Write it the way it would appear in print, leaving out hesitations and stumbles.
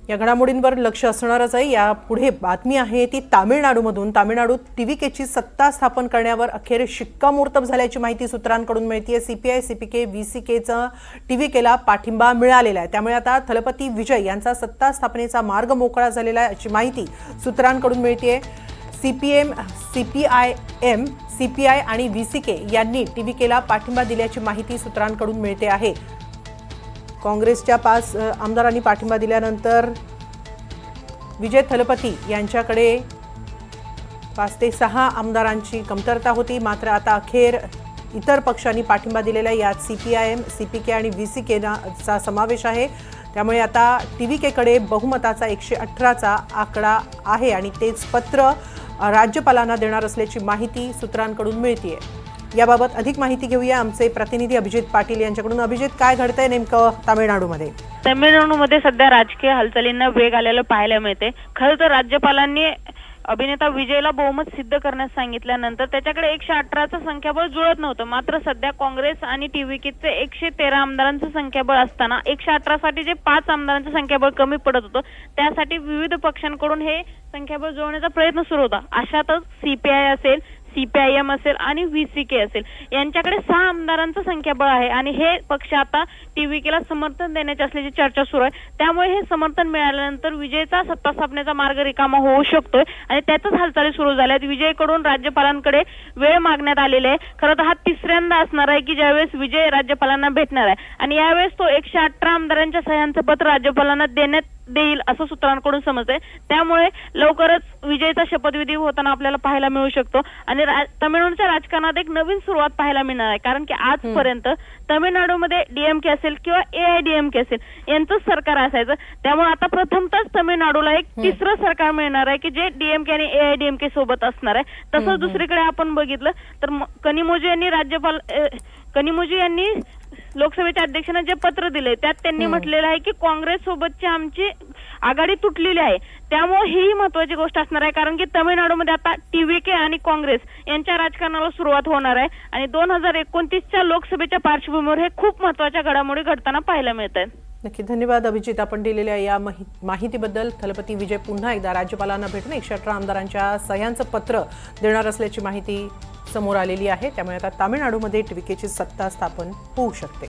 या घडामोडींवर लक्ष असणारच आहे। या पुढे बातमी आहे ती तामिळनाडूमधून। तामिळनाडूत टीव्हीकेची सत्ता स्थापन करण्यावर अखेर शिक्कामोर्तब झाल्याची माहिती सूत्रांकडून मिळतेय। सीपीआय, सीपीके, व्हीसीकेचा टीव्हीकेला पाठिंबा मिळालेला आहे। त्यामुळे आता थलपती विजय यांचा सत्ता स्थापनेचा मार्ग मोकळा झालेला आहे अशी माहिती सूत्रांकडून मिळतेय। सीपीएम, सीपीआयएम, सीपीआय आणि व्हीसीके यांनी टीव्हीकेला पाठिंबा दिल्याची माहिती सूत्रांकडून मिळते आहे। काँग्रेसच्या 5 आमदारांनी पाठिंबा दिल्यानंतर विजय थलपती यांच्याकडे 5 ते 6 आमदारांची कमतरता होती। मात्र आता अखेर इतर पक्षांनी पाठिंबा दिलेला यात सीपीआयएम, सीपीके आणि व्हीसीकेचा समावेश आहे। त्यामुळे आता टीव्हीकेकडे बहुमताचा 118चा आकडा आहे आणि तेच पत्र राज्यपालांना देणार असल्याची माहिती सूत्रांकडून मिळतेय। याबाबत अधिक माहिती घेऊया आमचे प्रतिनिधी अभिजित पाटील यांच्याकडून। अभिजित, काय घडतंय नेमकं तामिळनाडूमध्ये? तामिळनाडूमध्ये सध्या राजकीय हालचालींना वेग आलेला पाहायला मिळते। खरं तर राज्यपालांनी अभिनेता विजयला बहुमत सिद्ध करण्यास सांगितल्यानंतर त्याच्याकडे 118चं संख्याबळ जुळत नव्हतं। मात्र सध्या काँग्रेस आणि टीव्हीकेचे 113 आमदारांचं संख्याबळ असताना 118 साठी जे 5 आमदारांचं संख्याबळ कमी पडत होतं, त्यासाठी विविध पक्षांकडून हे संख्याबळ जुळवण्याचा प्रयत्न सुरू होता। अशातच सीपीआय असेल, सीपीआयएम असेल आणि व्हीसीके असेल यांच्याकडे 6 आमदारांचं संख्याबळ आहे आणि हे पक्ष आता टीव्हीकेला समर्थन देण्याची असल्याची चर्चा सुरू आहे। त्यामुळे हे समर्थन मिळाल्यानंतर विजयचा सत्ता स्थापनेचा मार्ग रिकामा होऊ शकतोय आणि त्यातच हालचाली सुरू झाल्यात। विजयकडून राज्यपालांकडे वेळ मागण्यात आलेली आहे। खरं तर हा तिसऱ्यांदा असणार आहे की ज्यावेळेस विजय राज्यपालांना भेटणार आहे आणि यावेळेस तो 118 आमदारांच्या सह्यांचं पत्र राज्यपालांना देईल असं सूत्रांकडून समजतंय। त्यामुळे लवकरच विजयचा शपथविधी होताना आपल्याला पाहायला मिळू शकतो आणि तामिळनाडूच्या राजकारणात एक नवीन सुरुवात पाहायला मिळणार आहे। कारण की आजपर्यंत तामिळनाडूमध्ये डीएमके असेल किंवा एआयडीएमके असेल यांचं सरकार असायचं। त्यामुळे आता प्रथमतच तामिळनाडूला एक तिसरं सरकार मिळणार आहे की जे डीएमके आणि एआयडीएमके सोबत असणार आहे। तसंच दुसरीकडे आपण बघितलं तर कनिमोझी यांनी लोकसभेच्या अध्यक्षांना जे पत्र दिले त्यात त्यांनी म्हटलेलं आहे की काँग्रेस सोबतची आमची आघाडी तुटलेली आहे। त्यामुळे ही महत्त्वाची गोष्ट असणार आहे कारण की तामिळनाडूमध्ये आता टीव्हीके आणि काँग्रेस यांच्या राजकारणाला सुरुवात होणार आहे आणि 2029च्या लोकसभेच्या पार्श्वभूमीवर हे खूप महत्त्वाच्या घडामोडी घडताना पाहायला मिळत आहेत। नक्की, धन्यवाद अभिजित आपण दिलेल्या या माहितीबद्दल। थलपती विजय पुन्हा एकदा राज्यपालांना भेटून 118 आमदारांच्या सह्यांचं पत्र देणार असल्याची माहिती समोर आलेली आहे। त्यामुळे आता तामिळनाडूमध्ये टीव्हीकेची सत्ता स्थापन होऊ शकते।